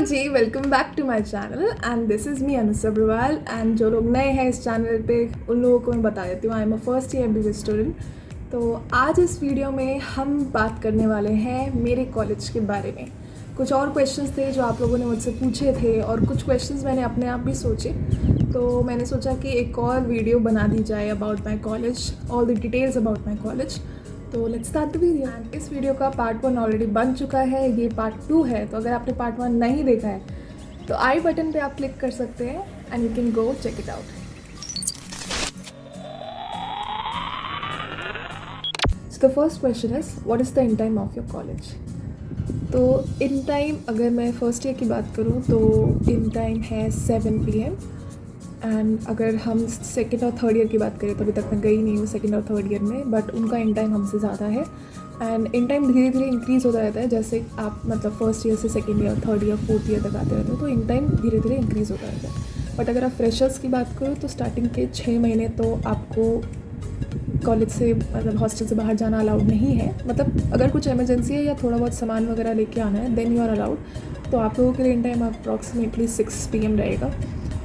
Ji, welcome back to my channel and this is me Anus Agrawal. And जो लोग नए हैं इस चैनल पे उन लोगों को मैं बता देती हूँ, I am a first year MBA student. तो आज इस वीडियो में हम बात करने वाले हैं मेरे कॉलेज के बारे में। कुछ और क्वेश्चंस थे जो आप लोगों ने मुझसे पूछे थे और कुछ क्वेश्चंस मैंने अपने आप भी सोचे, तो मैंने सोचा कि एक और वीडियो बना दी जाए about my college, all the details about my college. तो let's start the video. And इस वीडियो का पार्ट 1 ऑलरेडी बन चुका है, ये पार्ट 2 है। तो अगर आपने पार्ट 1 नहीं देखा है तो आई बटन पे आप क्लिक कर सकते हैं and you can go check it out. So the first question is what is the in time of your college. तो इन टाइम अगर मैं फर्स्ट ईयर की बात करूँ तो इन टाइम है 7 PM। एंड अगर हम सेकेंड और थर्ड ईयर की बात करें तो अभी तक मैं गई नहीं हूँ सेकेंड और थर्ड ईयर में, बट उनका इन टाइम हमसे ज़्यादा है। एंड इन टाइम धीरे धीरे इंक्रीज़ होता रहता है, जैसे आप मतलब फर्स्ट ईयर से second year, third year, fourth year तक आते रहते हो, तो इन टाइम धीरे धीरे इंक्रीज़ होता रहता है। बट अगर आप फ्रेशर्स की बात करो तो स्टार्टिंग के 6 महीने तो आपको कॉलेज से मतलब हॉस्टल से बाहर जाना अलाउड नहीं है। मतलब अगर कुछ इमरजेंसी है या थोड़ा बहुत सामान वगैरह लेके आना है देन यू आर अलाउड। तो आप लोगों के लिए इन टाइम अप्रॉक्सीमेटली 6 PM रहेगा,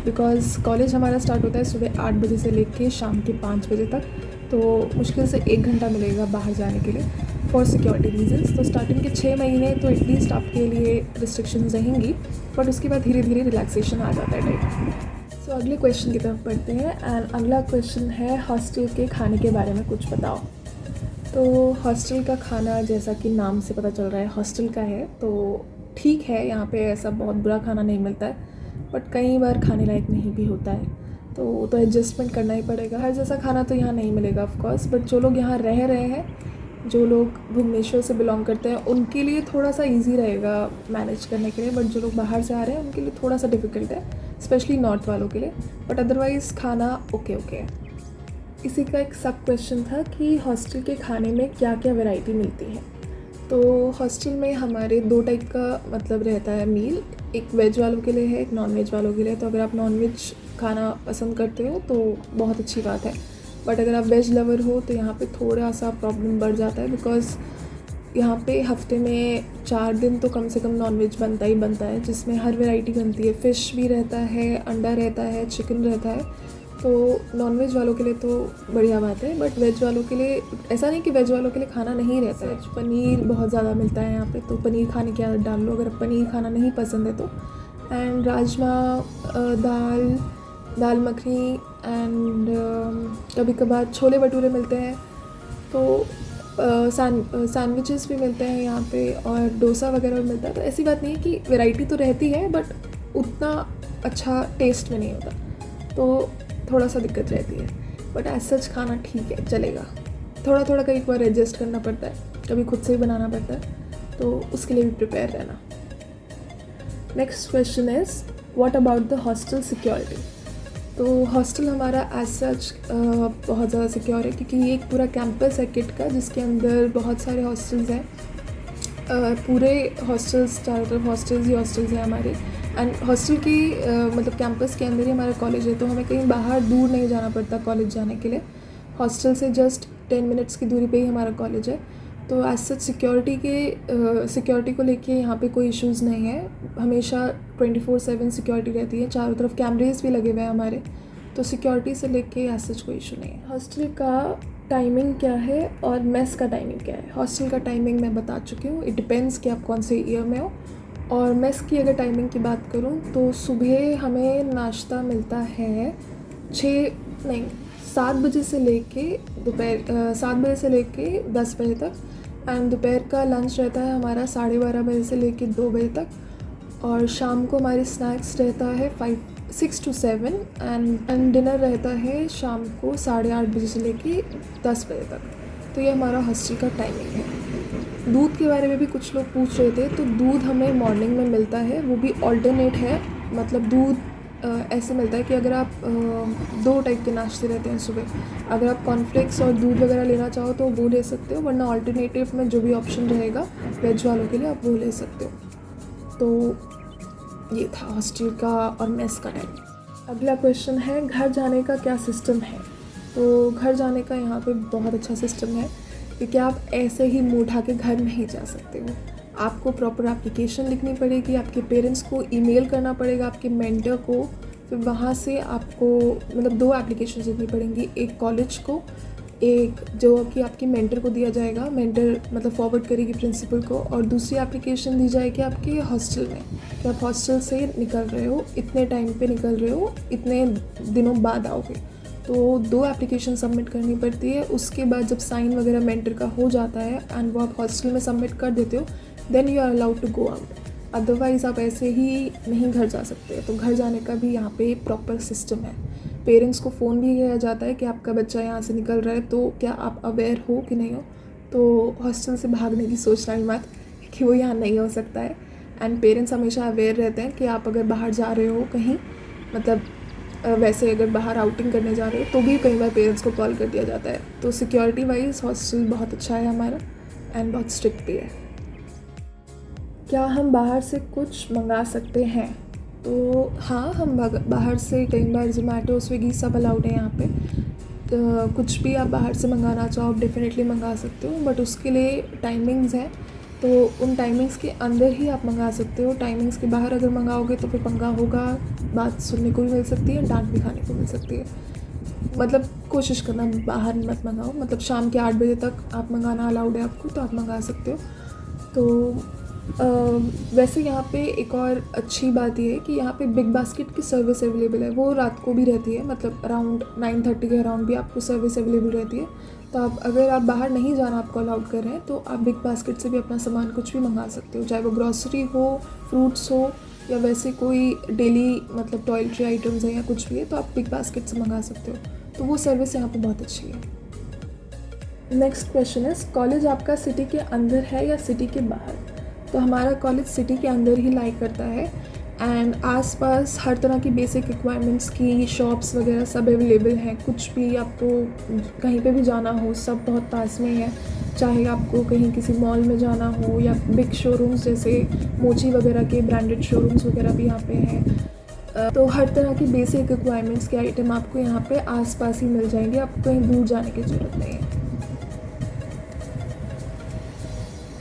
बिकॉज़ कॉलेज हमारा स्टार्ट होता है सुबह 8 बजे से लेके शाम के 5 बजे तक। तो मुश्किल से 1 घंटा मिलेगा बाहर जाने के लिए फॉर सिक्योरिटी रीजंस। तो स्टार्टिंग के 6 महीने तो एटलीस्ट आपके लिए रिस्ट्रिक्शंस रहेंगी, बट उसके बाद धीरे धीरे रिलैक्सेशन आ जाता है टाइप। सो अगले क्वेश्चन की तरफ बढ़ते हैं। एंड अगला क्वेश्चन है हॉस्टल के खाने के बारे में कुछ बताओ। तो हॉस्टल का खाना जैसा कि नाम से पता चल रहा है हॉस्टल का है, तो ठीक है, यहाँ पे ऐसा बहुत बुरा खाना नहीं मिलता है, बट कई बार खाने लायक नहीं भी होता है, तो एडजस्टमेंट करना ही पड़ेगा। हर जैसा खाना तो यहाँ नहीं मिलेगा ऑफ कोर्स, बट जो लोग यहाँ रह रहे हैं, जो लोग भुवनेश्वर से बिलोंग करते हैं, उनके लिए थोड़ा सा इजी रहेगा मैनेज करने के लिए। बट जो लोग बाहर से आ रहे हैं उनके लिए थोड़ा सा डिफ़िकल्ट है, स्पेशली नॉर्थ वालों के लिए। बट अदरवाइज़ खाना ओके है। इसी का एक सब क्वेश्चन था कि हॉस्टल के खाने में क्या क्या वैरायटी मिलती है। तो हॉस्टल में हमारे 2 टाइप का मतलब रहता है मील, एक वेज वालों के लिए है, एक नॉन वेज वालों के लिए। तो अगर आप नॉन वेज खाना पसंद करते हो तो बहुत अच्छी बात है, बट अगर आप वेज लवर हो तो यहाँ पे थोड़ा सा प्रॉब्लम बढ़ जाता है, बिकॉज़ यहाँ पे हफ्ते में 4 दिन तो कम से कम नॉन वेज बनता ही बनता है, जिसमें हर वैरायटी बनती है। फ़िश भी रहता है, अंडा रहता है, चिकन रहता है। तो नॉन वेज वालों के लिए तो बढ़िया बात है, बट वेज वालों के लिए ऐसा नहीं कि वेज वालों के लिए खाना नहीं रहता है। पनीर बहुत ज़्यादा मिलता है यहाँ पे, तो पनीर खाने की आदत डाल लो अगर पनीर खाना नहीं पसंद है तो। And rajma, dal makhani and कभी कभार छोले भटूरे मिलते हैं। तो सैंडविचेस भी मिलते हैं यहाँ पे और डोसा वगैरह भी मिलता है। तो ऐसी बात नहीं है कि वैरायटी तो रहती है बट उतना अच्छा टेस्ट में नहीं होता, तो थोड़ा सा दिक्कत रहती है। बट एज सच खाना ठीक है, चलेगा। थोड़ा थोड़ा कई बार एडजस्ट करना पड़ता है, कभी खुद से ही बनाना पड़ता है, तो उसके लिए भी प्रिपेयर रहना। Next question is what about the hostel security. तो हॉस्टल हमारा एज सच बहुत ज़्यादा सिक्योर है, क्योंकि ये एक पूरा कैंपस है किट का, जिसके अंदर बहुत सारे हॉस्टल्स हैं। पूरे हॉस्टल्स, चारों तरफ हॉस्टल्स ही हॉस्टल्स हैं हमारे। एंड हॉस्टल की मतलब कैंपस के अंदर ही हमारा कॉलेज है, तो हमें कहीं बाहर दूर नहीं जाना पड़ता कॉलेज जाने के लिए। हॉस्टल से जस्ट 10 मिनट्स की दूरी पे ही हमारा कॉलेज है। तो एज सच सिक्योरिटी को लेके यहाँ पे कोई इश्यूज़ नहीं है। हमेशा 24/7 सिक्योरिटी रहती है, चारों तरफ कैमरेज भी लगे हुए हैं हमारे, तो सिक्योरिटी से लेके एज सच कोई इशू नहीं है। हॉस्टल का टाइमिंग क्या है और मेस का टाइमिंग क्या है। हॉस्टल का टाइमिंग मैं बता चुकी हूँ, इट डिपेंड्स कि आप कौन से ईयर में हो। और मेस की अगर टाइमिंग की बात करूँ तो सुबह हमें नाश्ता मिलता है 7 बजे से लेके दोपहर 7 बजे से लेके 10 बजे तक। एंड दोपहर का लंच रहता है हमारा 12:30 बजे से लेके 2 बजे तक। और शाम को हमारी स्नैक्स रहता है 6 to 7 एंड डिनर रहता है शाम को 8:30 बजे से लेके 10 बजे तक। तो ये हमारा हॉस्टल का टाइमिंग है। दूध के बारे में भी कुछ लोग पूछ रहे थे, तो दूध हमें मॉर्निंग में मिलता है, वो भी ऑल्टरनेट है। मतलब दूध ऐसे मिलता है कि अगर आप 2 टाइप के नाश्ते रहते हैं सुबह। अगर आप कॉर्नफ्लेक्स और दूध वगैरह लेना चाहो तो वो ले सकते हो, वरना ऑल्टरनेटिव में जो भी ऑप्शन रहेगा वेज वालों के लिए आप वो ले सकते हो। तो ये था हॉस्टल का और मेस का टाइम। अगला क्वेश्चन है घर जाने का क्या सिस्टम है। तो घर जाने का यहाँ पे बहुत अच्छा सिस्टम है, क्योंकि आप ऐसे ही मुँह उठा के घर नहीं जा सकते हो। आपको प्रॉपर एप्लीकेशन लिखनी पड़ेगी, आपके पेरेंट्स को ईमेल करना पड़ेगा, आपके मेंटर को, फिर वहाँ से आपको मतलब 2 एप्लीकेशन लिखनी पड़ेंगी, एक कॉलेज को, एक जो कि आपकी मेंटर को दिया जाएगा, मेंटर मतलब फॉरवर्ड करेगी प्रिंसिपल को, और दूसरी एप्लीकेशन दी जाएगी आपके हॉस्टल में कि आप हॉस्टल से निकल रहे हो, इतने टाइम पे निकल रहे हो, इतने दिनों बाद आओगे। तो 2 एप्लीकेशन सबमिट करनी पड़ती है। उसके बाद जब साइन वगैरह मेंटर का हो जाता है एंड वो आप हॉस्टल में सबमिट कर देते हो, then you are allowed to go out. Otherwise आप ऐसे ही नहीं घर जा सकते। तो घर जाने का भी यहाँ पे प्रॉपर सिस्टम है। पेरेंट्स को फ़ोन भी किया जाता है कि आपका बच्चा यहाँ से निकल रहा है, तो क्या आप अवेयर हो कि नहीं हो। तो हॉस्टल से भागने की सोचना ही मत कि वो यहाँ नहीं हो सकता है। एंड पेरेंट्स हमेशा अवेयर रहते हैं कि आप अगर बाहर जा रहे हो कहीं, मतलब वैसे अगर बाहर आउटिंग करने जा रहे हो तो भी कई बार पेरेंट्स को कॉल कर दिया जाता है। तो सिक्योरिटी वाइज हॉस्टल बहुत अच्छा है हमारा एंड बहुत स्ट्रिक्ट भी है। क्या हम बाहर से कुछ मंगा सकते हैं? तो हाँ, हम बाहर से कई बार ज़ोमैटो, स्विगी सब अलाउड है यहाँ पे। तो कुछ भी आप बाहर से मंगाना चाहो आप डेफिनेटली मंगा सकते हो, बट उसके लिए टाइमिंग्स हैं। तो उन टाइमिंग्स के अंदर ही आप मंगा सकते हो। टाइमिंग्स के बाहर अगर मंगाओगे तो फिर पंगा होगा, बात सुनने को भी मिल सकती है, डांट भी खाने को मिल सकती है। मतलब कोशिश करना बाहर मत मंगाओ। मतलब शाम के 8 बजे तक आप मंगाना अलाउड है आपको, तो आप मंगा सकते हो। तो वैसे यहाँ पे एक और अच्छी बात ये है कि यहाँ पे बिग बास्केट की सर्विस अवेलेबल है। वो रात को भी रहती है, मतलब अराउंड 9:30 के अराउंड भी आपको सर्विस अवेलेबल रहती है। तो आप अगर आप बाहर नहीं जाना आपको अलाउड कर रहे हैं तो आप बिग बास्केट से भी अपना सामान कुछ भी मंगा सकते हो, चाहे वो ग्रॉसरी हो, फ्रूट्स हो, या वैसे कोई डेली मतलब टॉयलेटरी आइटम्स हैं या कुछ भी है, तो आप बिग बास्केट से मंगा सकते हो। तो वो सर्विस यहाँ पे बहुत अच्छी है। नेक्स्ट क्वेश्चन है, कॉलेज आपका सिटी के अंदर है या सिटी के बाहर? तो हमारा कॉलेज सिटी के अंदर ही लाई करता है एंड आसपास हर तरह की बेसिक रिक्वायरमेंट्स की शॉप्स वगैरह सब अवेलेबल हैं। कुछ भी आपको कहीं पे भी जाना हो सब बहुत पास में है। चाहे आपको कहीं किसी मॉल में जाना हो या बिग शोरूम्स जैसे मोची वगैरह के ब्रांडेड शोरूम्स वगैरह भी यहाँ पे हैं। तो हर तरह की बेसिक रिक्वायरमेंट्स के आइटम आपको यहाँ पे आसपास ही मिल जाएंगे, आपको कहीं दूर जाने की ज़रूरत नहीं है।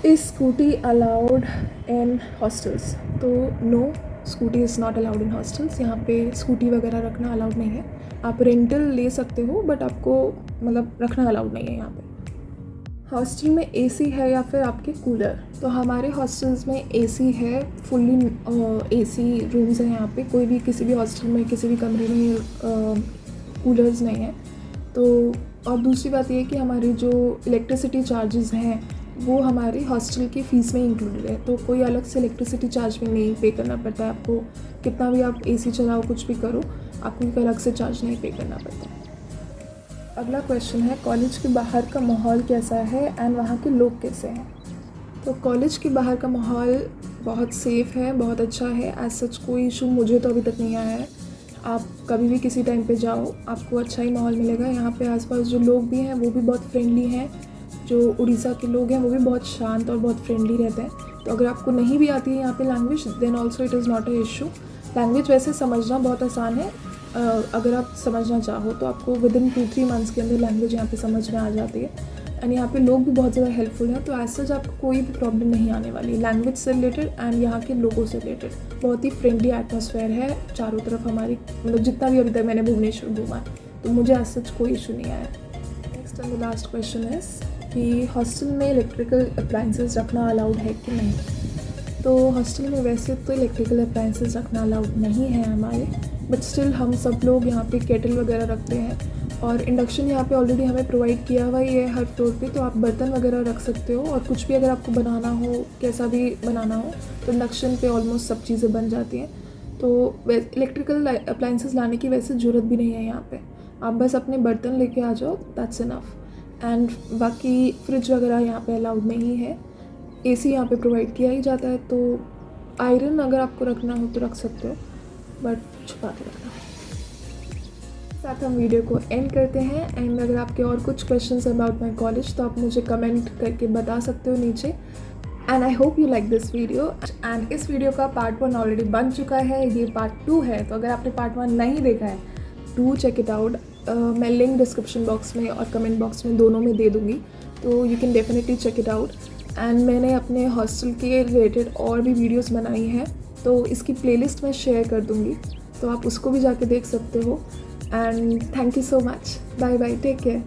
Is scooty allowed in hostels? तो no, scooty is not allowed in hostels. यहाँ पे स्कूटी वगैरह रखना अलाउड नहीं है। आप रेंटल ले सकते हो बट आपको मतलब रखना अलाउड नहीं है यहाँ पे। हॉस्टल में एसी है या फिर आपके कूलर? तो हमारे हॉस्टल्स में एसी है, फुल्ली एसी रूम्स हैं यहाँ पे। कोई भी किसी भी हॉस्टल में किसी भी कमरे में कूलर्स नहीं है। तो और दूसरी बात ये है कि हमारी जो इलेक्ट्रिसिटी चार्जेस हैं वो हमारे हॉस्टल की फ़ीस में इंक्लूडेड है। तो कोई अलग से इलेक्ट्रिसिटी चार्ज भी नहीं पे करना पड़ता है आपको। कितना भी आप एसी चलाओ कुछ भी करो, आपको कोई अलग से चार्ज नहीं पे करना पड़ता है। अगला क्वेश्चन है, कॉलेज के बाहर का माहौल कैसा है एंड वहाँ के लोग कैसे हैं? तो कॉलेज के बाहर का माहौल बहुत सेफ़ है, बहुत अच्छा है। एज सच कोई इशू मुझे तो अभी तक नहीं आया है। आप कभी भी किसी टाइम पे जाओ आपको अच्छा ही माहौल मिलेगा। यहाँ पे आसपास जो लोग भी हैं वो भी बहुत फ्रेंडली हैं। जो उड़ीसा के लोग हैं वो भी बहुत शांत और बहुत फ्रेंडली रहते हैं। तो अगर आपको नहीं भी आती है यहाँ पे language, then also it is not a issue. Language वैसे समझना बहुत आसान है। अगर आप समझना चाहो तो आपको विदिन 2-3 मंथ्स के अंदर लैंग्वेज यहाँ पे समझ में आ जाती है। एंड यहाँ पे लोग भी बहुत ज़्यादा हेल्पफुल हैं। तो एज सच आपको कोई भी प्रॉब्लम नहीं आने वाली लैंग्वेज से रिलेटेड एंड यहाँ के लोगों से रिलेटेड। बहुत ही फ्रेंडली एटमॉस्फेयर है चारों तरफ हमारी, मतलब जितना भी अभी तक मैंने भुवनेश्वर घूमा तो मुझे एज सच कोई इशू नहीं आया। Next and the last question is कि हॉस्टल में इलेक्ट्रिकल अप्लाइंसेस रखना अलाउड है कि नहीं? तो हॉस्टल में वैसे तो इलेक्ट्रिकल अप्लाइंसेस रखना अलाउड नहीं है हमारे, बट स्टिल हम सब लोग यहाँ पे केटल वगैरह रखते हैं और इंडक्शन यहाँ पे ऑलरेडी हमें प्रोवाइड किया हुआ ही है हर फ्लोर पे। तो आप बर्तन वगैरह रख सकते हो और कुछ भी अगर आपको बनाना हो, कैसा भी बनाना हो, तो इंडक्शन पे ऑलमोस्ट सब चीज़ें बन जाती हैं। तो इलेक्ट्रिकल अप्लाइंसेस लाने की वैसे ज़रूरत भी नहीं है यहाँ पे। आप बस अपने बर्तन लेके आ जाओ, दैट्स इनफ। एंड बाकी फ्रिज वगैरह यहाँ पे अलाउड नहीं है। एसी यहाँ पे प्रोवाइड किया ही जाता है। तो आयरन अगर आपको रखना हो तो रख सकते हो, बट छुपा के रखना। साथ हम वीडियो को एंड करते हैं। एंड अगर आपके और कुछ क्वेश्चंस अबाउट माय कॉलेज तो आप मुझे कमेंट करके बता सकते हो नीचे। And I hope you like this video. And इस वीडियो का पार्ट 1 ऑलरेडी बन चुका है, ये पार्ट 2 है। तो अगर आपने पार्ट 1 नहीं देखा है डू चेक इट आउट। मैं लिंक डिस्क्रिप्शन बॉक्स में और कमेंट बॉक्स में दोनों में दे दूँगी, तो you can definitely check it out. And मैंने अपने हॉस्टल के रिलेटेड और भी वीडियोस बनाई हैं, तो इसकी प्लेलिस्ट मैं शेयर कर दूँगी, तो आप उसको भी जाके देख सकते हो। And thank you so much, bye bye, take care.